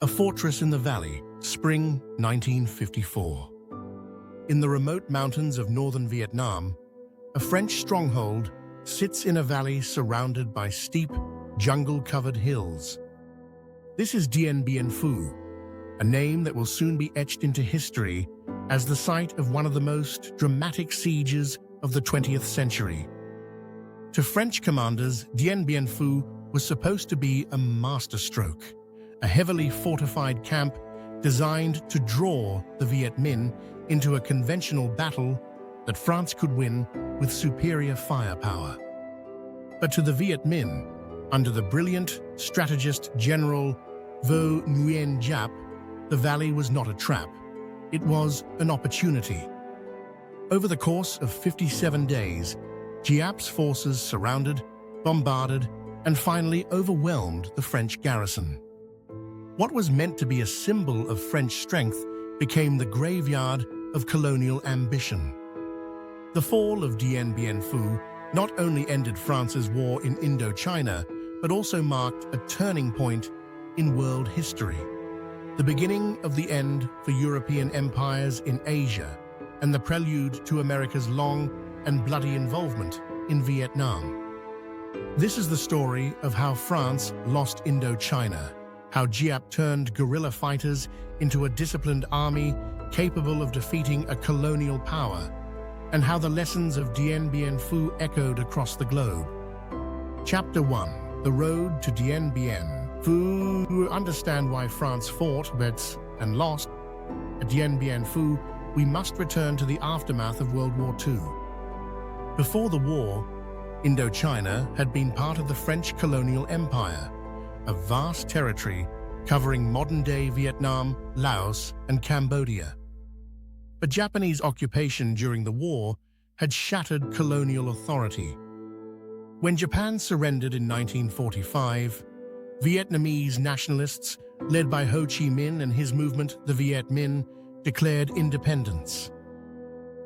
A fortress in the valley, spring 1954. In the remote mountains of northern Vietnam, a French stronghold sits in a valley surrounded by steep, jungle-covered hills. This is Dien Bien Phu, a name that will soon be etched into history as the site of one of the most dramatic sieges of the 20th century. To French commanders, Dien Bien Phu was supposed to be a masterstroke, a heavily fortified camp designed to draw the Viet Minh into a conventional battle that France could win with superior firepower. But to the Viet Minh, under the brilliant strategist General Vo Nguyen Giap, the valley was not a trap. It was an opportunity. Over the course of 57 days, Giap's forces surrounded, bombarded, and finally overwhelmed the French garrison. What was meant to be a symbol of French strength became the graveyard of colonial ambition. The fall of Dien Bien Phu not only ended France's war in Indochina, but also marked a turning point in world history, the beginning of the end for European empires in Asia and the prelude to America's long and bloody involvement in Vietnam. This is the story of how France lost Indochina, how Giap turned guerrilla fighters into a disciplined army capable of defeating a colonial power, and how the lessons of Dien Bien Phu echoed across the globe. Chapter 1. The Road to Dien Bien Phu. To understand why France fought, but and lost at Dien Bien Phu, we must return to the aftermath of World War II. Before the war, Indochina had been part of the French colonial empire, a vast territory covering modern-day Vietnam, Laos, and Cambodia. But Japanese occupation during the war had shattered colonial authority. When Japan surrendered in 1945, Vietnamese nationalists, led by Ho Chi Minh and his movement, the Viet Minh, declared independence.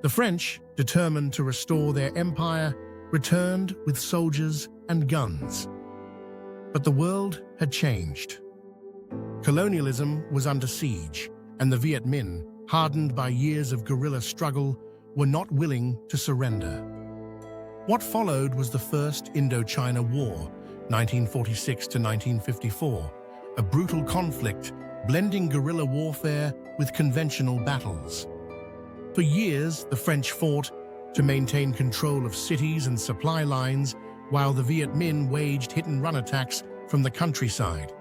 The French, determined to restore their empire, returned with soldiers and guns. But the world had changed. Colonialism was under siege, and the Viet Minh, hardened by years of guerrilla struggle, were not willing to surrender. What followed was the First Indochina War, 1946 to 1954, a brutal conflict blending guerrilla warfare with conventional battles. For years, the French fought to maintain control of cities and supply lines, while the Viet Minh waged hit-and-run attacks from the countryside.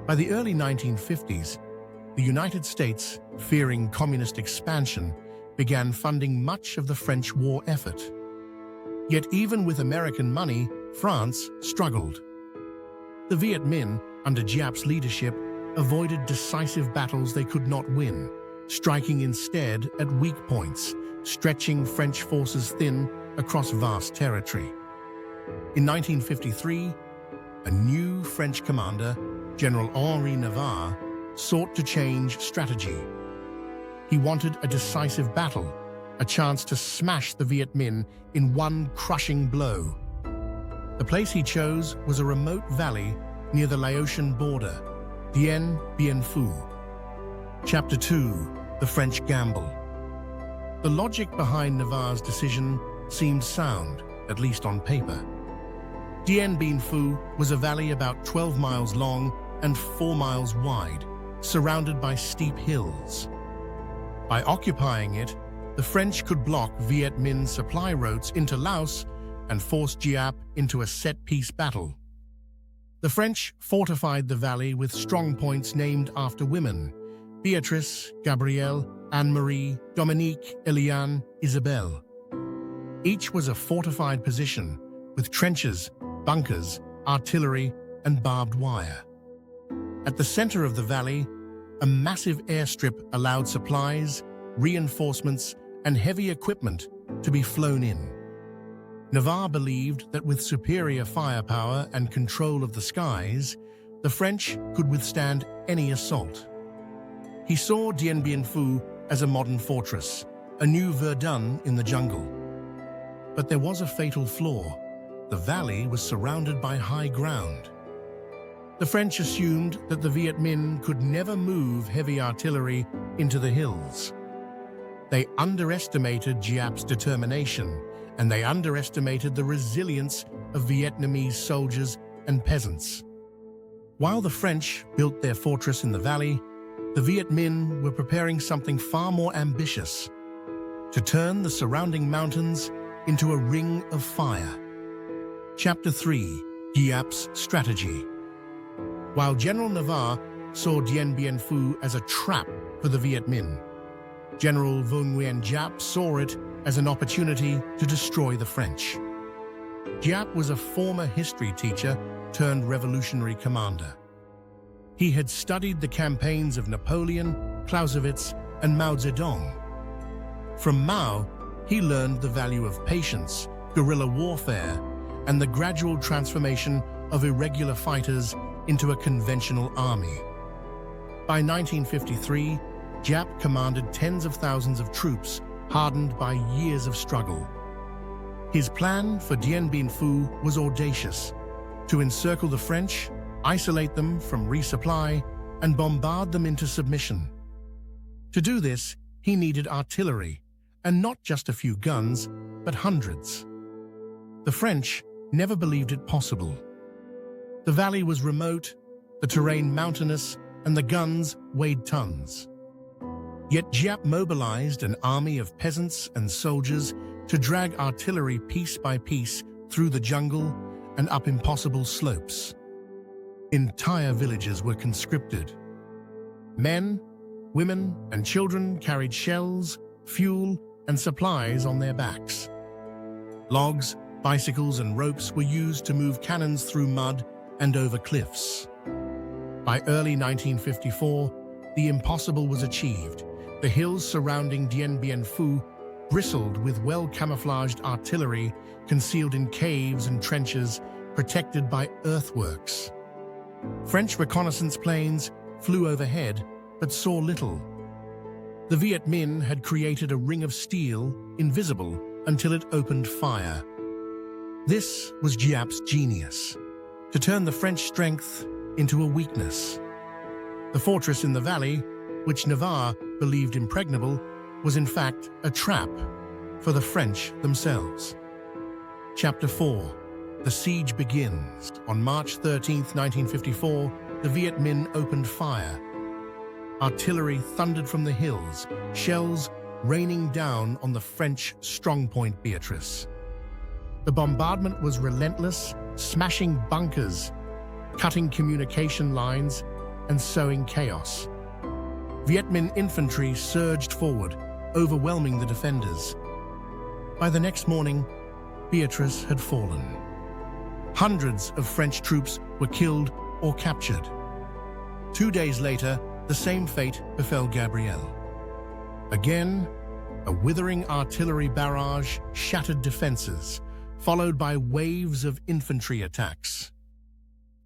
By the early 1950s, the United States, fearing communist expansion, began funding much of the French war effort. Yet even with American money, France struggled. The Viet Minh, under Giap's leadership, avoided decisive battles they could not win, striking instead at weak points, stretching French forces thin across vast territory. In 1953, a new French commander, General Henri Navarre, sought to change strategy. He wanted a decisive battle, a chance to smash the Viet Minh in one crushing blow. The place he chose was a remote valley near the Laotian border, Dien Bien Phu. Chapter 2. The French Gamble. The logic behind Navarre's decision seemed sound, at least on paper. Dien Bien Phu was a valley about 12 miles long and 4 miles wide, surrounded by steep hills. By occupying it, the French could block Viet Minh supply routes into Laos and force Giap into a set-piece battle. The French fortified the valley with strong points named after women: Beatrice, Gabrielle, Anne-Marie, Dominique, Eliane, Isabelle. Each was a fortified position with trenches, bunkers, artillery, and barbed wire. At the center of the valley, a massive airstrip allowed supplies, reinforcements, and heavy equipment to be flown in. Navarre believed that with superior firepower and control of the skies, the French could withstand any assault. He saw Dien Bien Phu as a modern fortress, a new Verdun in the jungle. But there was a fatal flaw. The valley was surrounded by high ground. The French assumed that the Viet Minh could never move heavy artillery into the hills. They underestimated Giap's determination, and they underestimated the resilience of Vietnamese soldiers and peasants. While the French built their fortress in the valley, the Viet Minh were preparing something far more ambitious: to turn the surrounding mountains into a ring of fire. Chapter 3: Giap's Strategy. While General Navarre saw Dien Bien Phu as a trap for the Viet Minh, General Vo Nguyen Giap saw it as an opportunity to destroy the French. Giap was a former history teacher turned revolutionary commander. He had studied the campaigns of Napoleon, Clausewitz, and Mao Zedong. From Mao, he learned the value of patience, guerrilla warfare, and the gradual transformation of irregular fighters into a conventional army. By 1953, Giap commanded tens of thousands of troops hardened by years of struggle. His plan for Dien Bien Phu was audacious: to encircle the French, isolate them from resupply, and bombard them into submission. To do this, he needed artillery, and not just a few guns, but hundreds. The French never believed it possible. The valley was remote, the terrain mountainous, and the guns weighed tons. Yet Giap mobilized an army of peasants and soldiers to drag artillery piece by piece through the jungle and up impossible slopes. Entire villages were conscripted. Men, women, and children carried shells, fuel, and supplies on their backs. Logs, bicycles, and ropes were used to move cannons through mud and over cliffs. By early 1954, the impossible was achieved. The hills surrounding Dien Bien Phu bristled with well-camouflaged artillery concealed in caves and trenches protected by earthworks. French reconnaissance planes flew overhead but saw little. The Viet Minh had created a ring of steel, invisible, until it opened fire. This was Giap's genius: to turn the French strength into a weakness. The fortress in the valley, which Navarre believed impregnable, was in fact a trap for the French themselves. Chapter 4: The siege begins. On March 13, 1954, the Viet Minh opened fire. Artillery thundered from the hills, shells raining down on the French strongpoint Beatrice. The bombardment was relentless, smashing bunkers, cutting communication lines, and sowing chaos. Viet Minh infantry surged forward, overwhelming the defenders. By the next morning, Beatrice had fallen. Hundreds of French troops were killed or captured. 2 days later, the same fate befell Gabrielle. Again, a withering artillery barrage shattered defenses, followed by waves of infantry attacks.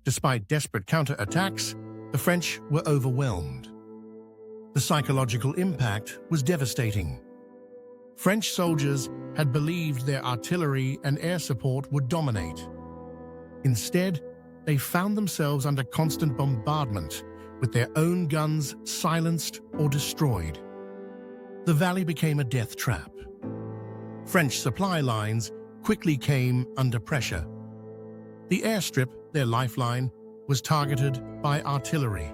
Despite desperate counterattacks, the French were overwhelmed. The psychological impact was devastating. French soldiers had believed their artillery and air support would dominate. Instead, they found themselves under constant bombardment, with their own guns silenced or destroyed. The valley became a death trap. French supply lines quickly came under pressure. The airstrip, their lifeline, was targeted by artillery.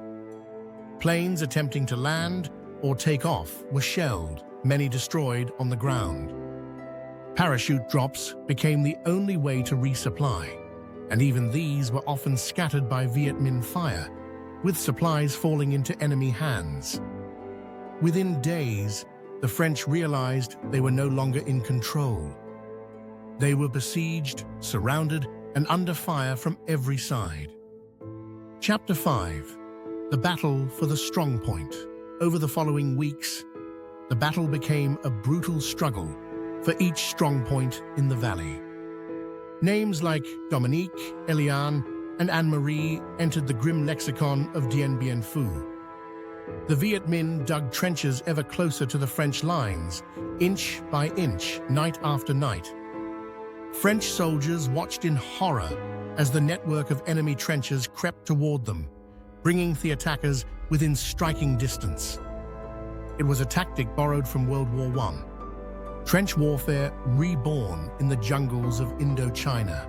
Planes attempting to land or take off were shelled, many destroyed on the ground. Parachute drops became the only way to resupply, and even these were often scattered by Viet Minh fire, with supplies falling into enemy hands. Within days, the French realized they were no longer in control. They were besieged, surrounded, and under fire from every side. Chapter 5: The Battle for the Strongpoint. Over the following weeks, the battle became a brutal struggle for each strongpoint in the valley. Names like Dominique, Eliane, and Anne-Marie entered the grim lexicon of Dien Bien Phu. The Viet Minh dug trenches ever closer to the French lines, inch by inch, night after night. French soldiers watched in horror as the network of enemy trenches crept toward them, bringing the attackers within striking distance. It was a tactic borrowed from World War I, trench warfare reborn in the jungles of Indochina.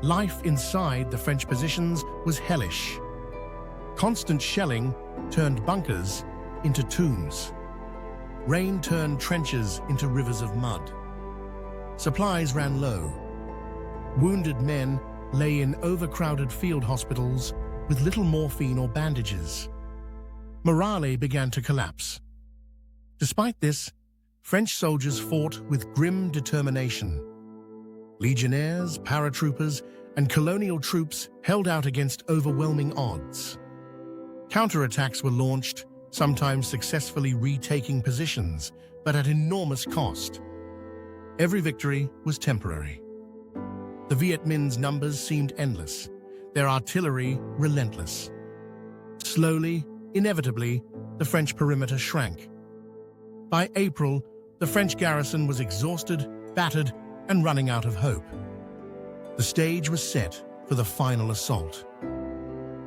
Life inside the French positions was hellish. Constant shelling turned bunkers into tombs. Rain turned trenches into rivers of mud. Supplies ran low. Wounded men lay in overcrowded field hospitals with little morphine or bandages. Morale began to collapse. Despite this, French soldiers fought with grim determination. Legionnaires, paratroopers, and colonial troops held out against overwhelming odds. Counterattacks were launched, sometimes successfully retaking positions, but at enormous cost. Every victory was temporary. The Viet Minh's numbers seemed endless, their artillery relentless. Slowly, inevitably, the French perimeter shrank. By April, the French garrison was exhausted, battered, and running out of hope. The stage was set for the final assault.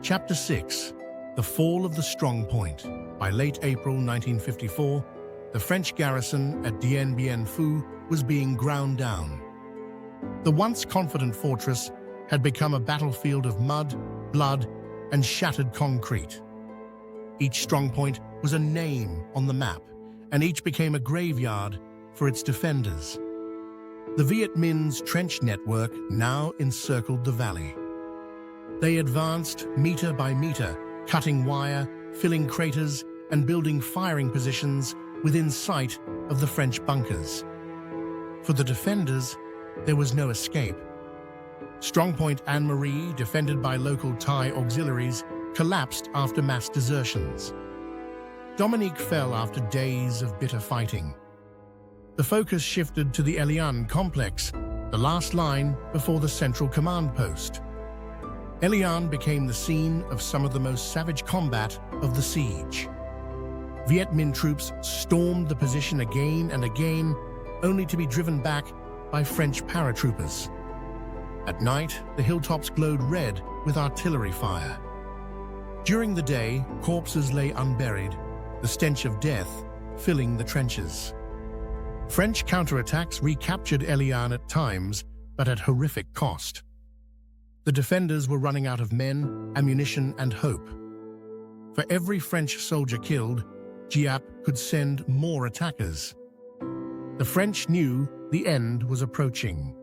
Chapter 6: The Fall of the Strong Point. By late April 1954, the French garrison at Dien Bien Phu was being ground down. The once confident fortress had become a battlefield of mud, blood, and shattered concrete. Each strongpoint was a name on the map, and each became a graveyard for its defenders. The Viet Minh's trench network now encircled the valley. They advanced meter by meter, cutting wire, filling craters, and building firing positions within sight of the French bunkers. For the defenders, there was no escape. Strongpoint Anne-Marie, defended by local Thai auxiliaries, collapsed after mass desertions. Dominique fell after days of bitter fighting. The focus shifted to the Elian complex, the last line before the central command post. Elian became the scene of some of the most savage combat of the siege. Viet Minh troops stormed the position again and again, only to be driven back by French paratroopers. At night, the hilltops glowed red with artillery fire. During the day, corpses lay unburied, the stench of death filling the trenches. French counterattacks recaptured Elian at times, but at horrific cost. The defenders were running out of men, ammunition, and hope. For every French soldier killed, Giap could send more attackers. The French knew the end was approaching.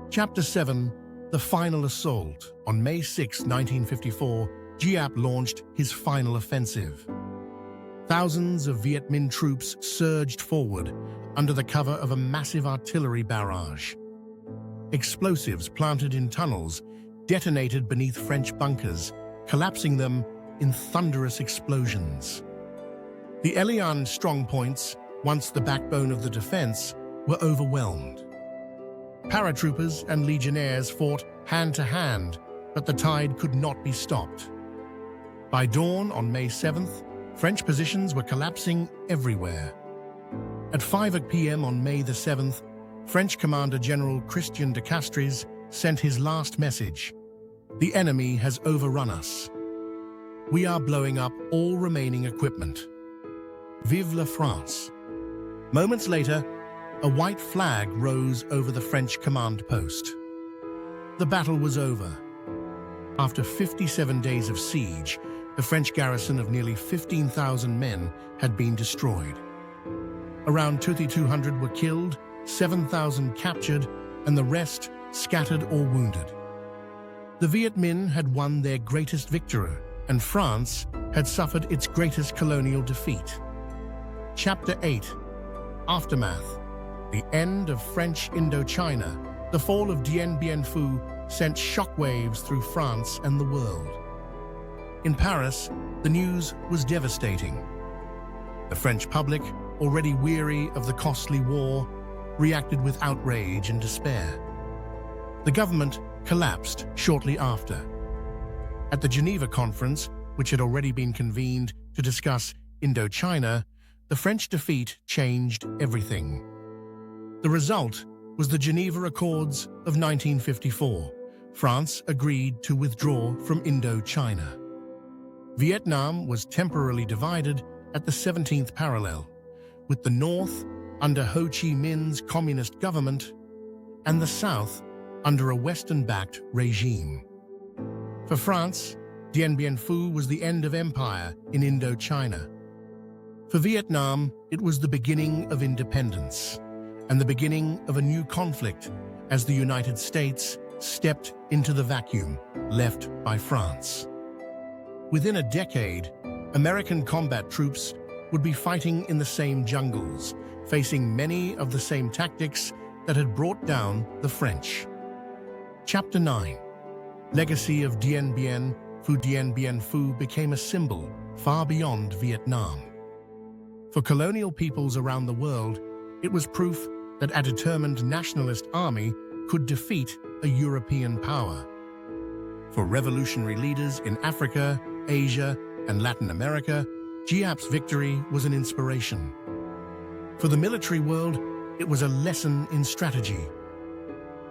Chapter 7: The Final Assault. On May 6, 1954, Giap launched his final offensive. Thousands of Viet Minh troops surged forward under the cover of a massive artillery barrage. Explosives planted in tunnels detonated beneath French bunkers, collapsing them in thunderous explosions. The Elian strongpoints, once the backbone of the defense, were overwhelmed. Paratroopers and legionnaires fought hand to hand, but the tide could not be stopped. By dawn on May 7th, French positions were collapsing everywhere. At 5 p.m. on May the 7th, French Commander General Christian de Castries sent his last message: "The enemy has overrun us. We are blowing up all remaining equipment. Vive la France." Moments later, a white flag rose over the French command post. The battle was over. After 57 days of siege, the French garrison of nearly 15,000 men had been destroyed. Around 2,200 were killed, 7,000 captured, and the rest scattered or wounded. The Viet Minh had won their greatest victory, and France had suffered its greatest colonial defeat. Chapter 8: Aftermath. The end of French Indochina. The fall of Dien Bien Phu sent shockwaves through France and the world. In Paris, the news was devastating. The French public, already weary of the costly war, reacted with outrage and despair. The government collapsed shortly after. At the Geneva Conference, which had already been convened to discuss Indochina, the French defeat changed everything. The result was the Geneva Accords of 1954, France agreed to withdraw from Indochina. Vietnam was temporarily divided at the 17th parallel, with the north under Ho Chi Minh's communist government and the south under a Western-backed regime. For France, Dien Bien Phu was the end of empire in Indochina. For Vietnam, it was the beginning of independence and the beginning of a new conflict as the United States stepped into the vacuum left by France. Within a decade, American combat troops would be fighting in the same jungles, facing many of the same tactics that had brought down the French. Chapter 9. Legacy of Dien Bien Phu. Dien Bien Phu became a symbol far beyond Vietnam. For colonial peoples around the world, it was proof that a determined nationalist army could defeat a European power. For revolutionary leaders in Africa, Asia, and Latin America, Giap's victory was an inspiration. For the military world, it was a lesson in strategy.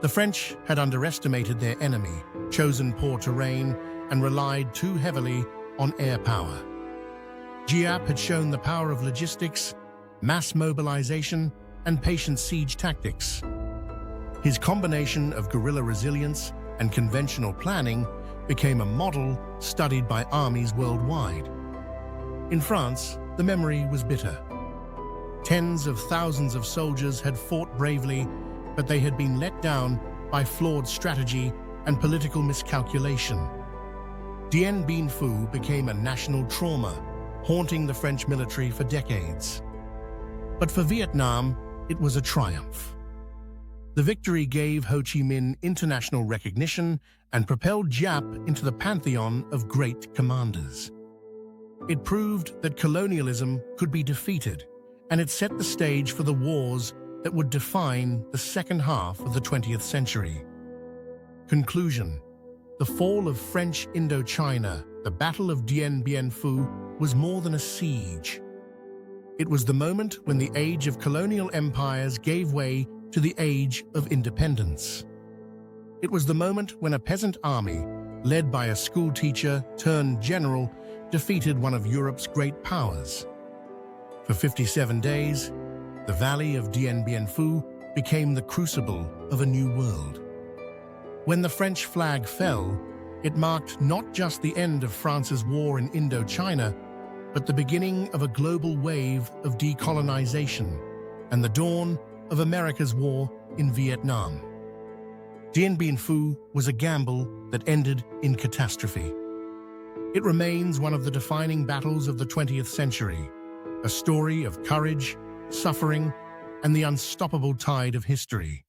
The French had underestimated their enemy, chosen poor terrain, and relied too heavily on air power. Giap had shown the power of logistics, mass mobilization, and patient siege tactics. His combination of guerrilla resilience and conventional planning became a model studied by armies worldwide. In France, the memory was bitter. Tens of thousands of soldiers had fought bravely, but they had been let down by flawed strategy and political miscalculation. Dien Bien Phu became a national trauma, haunting the French military for decades. But for Vietnam, it was a triumph. The victory gave Ho Chi Minh international recognition and propelled Giap into the pantheon of great commanders. It proved that colonialism could be defeated, and it set the stage for the wars that would define the second half of the 20th century. Conclusion. The fall of French Indochina, the Battle of Dien Bien Phu, was more than a siege. It was the moment when the age of colonial empires gave way to the age of independence. It was the moment when a peasant army, led by a schoolteacher turned general, defeated one of Europe's great powers. For 57 days, the valley of Dien Bien Phu became the crucible of a new world. When the French flag fell, it marked not just the end of France's war in Indochina, but the beginning of a global wave of decolonization and the dawn of America's war in Vietnam. Dien Bien Phu was a gamble that ended in catastrophe. It remains one of the defining battles of the 20th century, a story of courage, suffering, and the unstoppable tide of history.